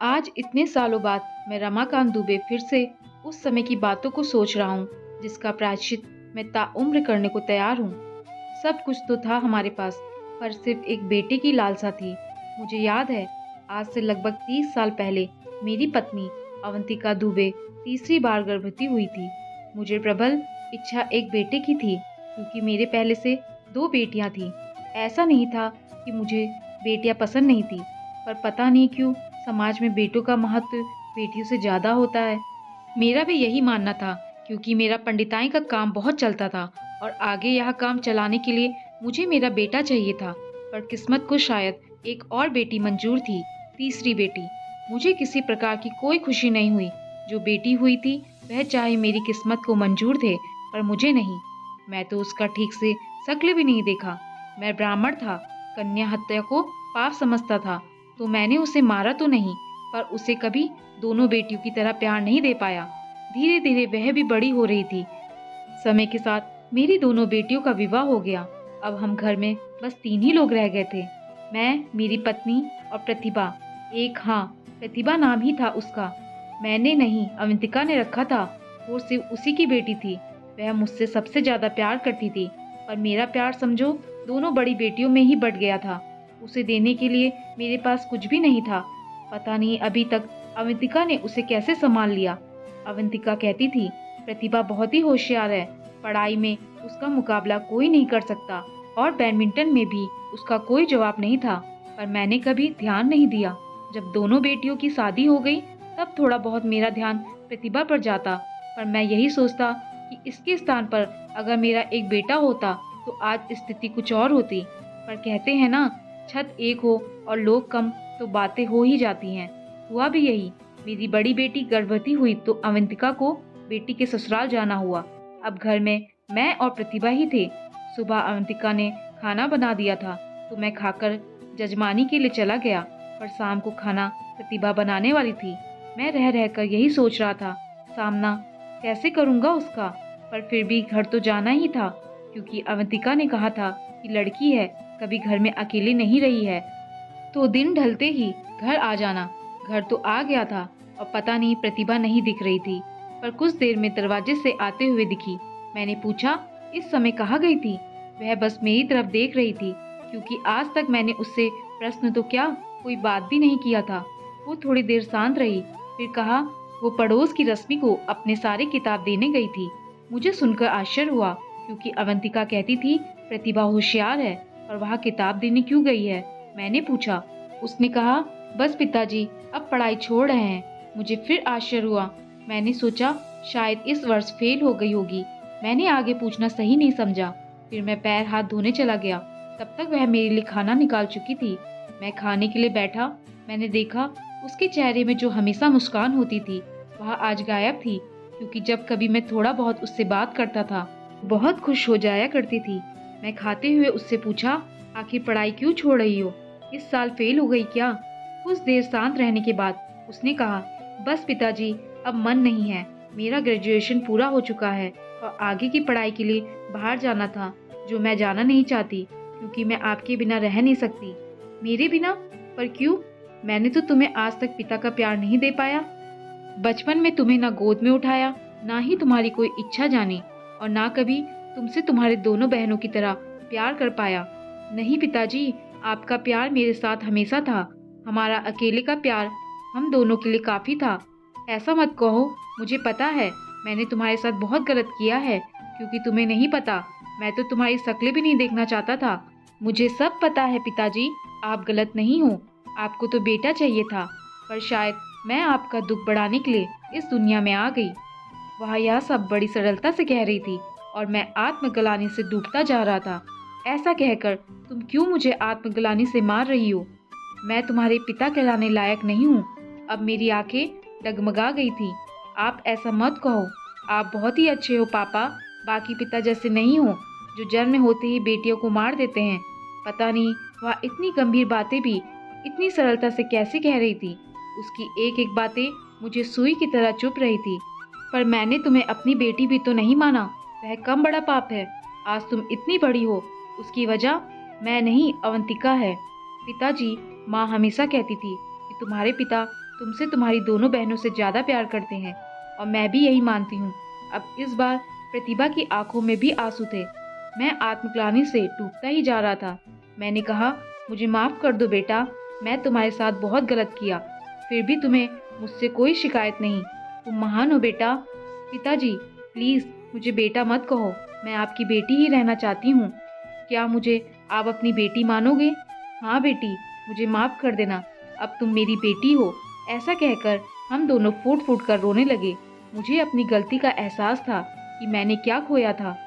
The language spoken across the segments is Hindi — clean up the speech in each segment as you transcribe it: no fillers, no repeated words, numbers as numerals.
आज इतने सालों बाद मैं रमाकांत दुबे फिर से उस समय की बातों को सोच रहा हूँ जिसका प्रायश्चित मैं ताउम्र करने को तैयार हूँ। सब कुछ तो था हमारे पास, पर सिर्फ एक बेटे की लालसा थी। मुझे याद है, आज से लगभग 30 साल पहले मेरी पत्नी अवंतिका दुबे तीसरी बार गर्भवती हुई थी। मुझे प्रबल इच्छा एक बेटे की थी, क्योंकि मेरे पहले से 2 बेटियां थीं। ऐसा नहीं था कि मुझे बेटियां पसंद नहीं थी, पर पता नहीं क्यों समाज में बेटों का महत्व बेटियों से ज़्यादा होता है। मेरा भी यही मानना था, क्योंकि मेरा पंडिताई का काम बहुत चलता था और आगे यह काम चलाने के लिए मुझे मेरा बेटा चाहिए था। पर किस्मत को शायद एक और बेटी मंजूर थी, तीसरी बेटी। मुझे किसी प्रकार की कोई खुशी नहीं हुई। जो बेटी हुई थी वह चाहे मेरी किस्मत को मंजूर थे, पर मुझे नहीं। मैं तो उसका ठीक से शक्ल भी नहीं देखा। मैं ब्राह्मण था, कन्या हत्या को पाप समझता था, तो मैंने उसे मारा तो नहीं, पर उसे कभी दोनों बेटियों की तरह प्यार नहीं दे पाया। धीरे धीरे वह भी बड़ी हो रही थी। समय के साथ मेरी दोनों बेटियों का विवाह हो गया। अब हम घर में बस 3 ही लोग रह गए थे, मैं, मेरी पत्नी और प्रतिभा। एक, हाँ, प्रतिभा नाम ही था उसका। मैंने नहीं, अवंतिका ने रखा था। वो सिर्फ उसी की बेटी थी। वह मुझसे सबसे ज्यादा प्यार करती थी, पर मेरा प्यार समझो दोनों बड़ी बेटियों में ही बट गया था। उसे देने के लिए मेरे पास कुछ भी नहीं था। पता नहीं अभी तक अवंतिका ने उसे कैसे संभाल लिया। अवंतिका कहती थी, प्रतिभा बहुत ही होशियार है, पढ़ाई में उसका मुकाबला कोई नहीं कर सकता, और बैडमिंटन में भी उसका कोई जवाब नहीं था। पर मैंने कभी ध्यान नहीं दिया। जब दोनों बेटियों की शादी हो गई, तब थोड़ा बहुत मेरा ध्यान प्रतिभा पर जाता। पर मैं यही सोचता कि इसके स्थान पर अगर मेरा एक बेटा होता तो आज स्थिति कुछ और होती। पर कहते हैं ना, छत एक हो और लोग कम तो बातें हो ही जाती हैं। हुआ भी यही। मेरी बड़ी बेटी गर्भवती हुई तो अवंतिका को बेटी के ससुराल जाना हुआ। अब घर में मैं और प्रतिभा ही थे। सुबह अवंतिका ने खाना बना दिया था, तो मैं खाकर जजमानी के लिए चला गया। पर शाम को खाना प्रतिभा बनाने वाली थी। मैं रह रहकर यही सोच रहा था, सामना कैसे करूंगा उसका। पर फिर भी घर तो जाना ही था, क्योंकि अवंतिका ने कहा था कि लड़की है, कभी घर में अकेली नहीं रही है, तो दिन ढलते ही घर आ जाना। घर तो आ गया था, और पता नहीं प्रतिभा नहीं दिख रही थी, पर कुछ देर में दरवाजे से आते हुए दिखी। मैंने पूछा, इस समय कहाँ गई थी? वह बस मेरी तरफ देख रही थी, क्योंकि आज तक मैंने उससे प्रश्न तो क्या, कोई बात भी नहीं किया था। वो थोड़ी देर शांत रही, फिर कहा, वो पड़ोस की रश्मि को अपने सारे किताब देने गई थी। मुझे सुनकर आश्चर्य हुआ, क्योंकि अवंतिका कहती थी प्रतिभा होशियार है, और वह किताब देने क्यों गई है? मैंने पूछा। उसने कहा, बस पिताजी अब पढ़ाई छोड़ रहे हैं। मुझे फिर आश्चर्य हुआ। मैंने सोचा शायद इस वर्ष फेल हो गई होगी। मैंने आगे पूछना सही नहीं समझा। फिर मैं पैर हाथ धोने चला गया। तब तक वह मेरे लिए खाना निकाल चुकी थी। मैं खाने के लिए बैठा। मैंने देखा उसके चेहरे में जो हमेशा मुस्कान होती थी वह आज गायब थी, क्योंकि जब कभी मैं थोड़ा बहुत उससे बात करता था बहुत खुश हो जाया करती थी। मैं खाते हुए उससे पूछा, आखिर पढ़ाई क्यों छोड़ रही हो? इस साल फेल हो गई क्या? कुछ देर शांत रहने के बाद उसने कहा, बस पिताजी अब मन नहीं है। मेरा ग्रेजुएशन पूरा हो चुका है और आगे की पढ़ाई के लिए बाहर जाना था, जो मैं जाना नहीं चाहती, क्योंकि मैं आपके बिना रह नहीं सकती। मेरे बिना? पर क्यों? मैंने तो तुम्हें आज तक पिता का प्यार नहीं दे पाया। बचपन में तुम्हें ना गोद में उठाया, ना ही तुम्हारी कोई इच्छा जानी, और ना कभी तुमसे तुम्हारे दोनों बहनों की तरह प्यार कर पाया। नहीं पिताजी, आपका प्यार मेरे साथ हमेशा था। हमारा अकेले का प्यार हम दोनों के लिए काफी था। ऐसा मत कहो, मुझे पता है मैंने तुम्हारे साथ बहुत गलत किया है, क्योंकि तुम्हें नहीं पता, मैं तो तुम्हारी शक्ल भी नहीं देखना चाहता था। मुझे सब पता है पिताजी, आप गलत नहीं हो। आपको तो बेटा चाहिए था, पर शायद मैं आपका दुख बढ़ाने के लिए इस दुनिया में आ गई। वह यह सब बड़ी सरलता से कह रही थी, और मैं आत्मग्लानि से डूबता जा रहा था। ऐसा कहकर तुम क्यों मुझे आत्मग्लानि से मार रही हो? मैं तुम्हारे पिता कहलाने लायक नहीं हूँ। अब मेरी आंखें डगमगा गई थी। आप ऐसा मत कहो, आप बहुत ही अच्छे हो पापा, बाकी पिता जैसे नहीं हो, जो जन्म होते ही बेटियों को मार देते हैं। पता नहीं वह इतनी गंभीर बातें भी इतनी सरलता से कैसे कह रही थी। उसकी एक एक बातें मुझे सुई की तरह चुभ रही थी। पर मैंने तुम्हें अपनी बेटी भी तो नहीं माना, वह कम बड़ा पाप है। आज तुम इतनी बड़ी हो, उसकी वजह मैं नहीं, अवंतिका है। पिताजी, माँ हमेशा कहती थी कि तुम्हारे पिता तुमसे तुम्हारी दोनों बहनों से ज़्यादा प्यार करते हैं और मैं भी यही मानती हूँ। अब इस बार प्रतिभा की आंखों में भी आंसू थे। मैं आत्मग्लानि से टूटता ही जा रहा था। मैंने कहा, मुझे माफ़ कर दो बेटा, मैं तुम्हारे साथ बहुत गलत किया। फिर भी तुम्हें मुझसे कोई शिकायत नहीं। तुम महान हो बेटा। पिताजी, प्लीज़ मुझे बेटा मत कहो। मैं आपकी बेटी ही रहना चाहती हूँ। क्या मुझे आप अपनी बेटी मानोगे? हाँ बेटी, मुझे माफ़ कर देना। अब तुम मेरी बेटी हो। ऐसा कहकर हम दोनों फूट-फूट कर रोने लगे। मुझे अपनी गलती का एहसास था कि मैंने क्या खोया था।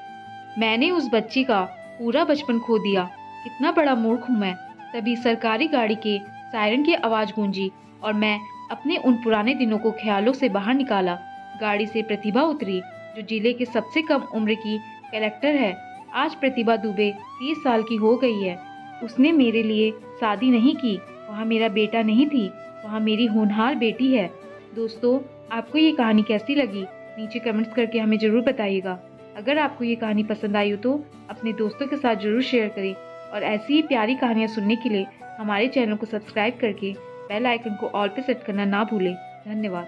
मैंने उस बच्ची का पूरा बचपन खो दिया। कितना बड़ा मूर्ख हूँ मैं। तभी सरकारी गाड़ी के सायरन की आवाज़ गूंजी और मैं अपने उन पुराने दिनों को ख्यालों से बाहर निकाला। गाड़ी से प्रतिभा उतरी, जो जिले के सबसे कम उम्र की कलेक्टर है। आज प्रतिभा दुबे 30 साल की हो गई है। उसने मेरे लिए शादी नहीं की। वहाँ मेरा बेटा नहीं थी, वहाँ मेरी होनहार बेटी है। दोस्तों, आपको ये कहानी कैसी लगी? नीचे कमेंट्स करके हमें ज़रूर बताइएगा। अगर आपको ये कहानी पसंद आई हो तो अपने दोस्तों के साथ ज़रूर शेयर करें और ऐसी ही प्यारी कहानियाँ सुनने के लिए हमारे चैनल को सब्सक्राइब करके बेल आइकन को ऑल पे सेट करना ना भूलें। धन्यवाद।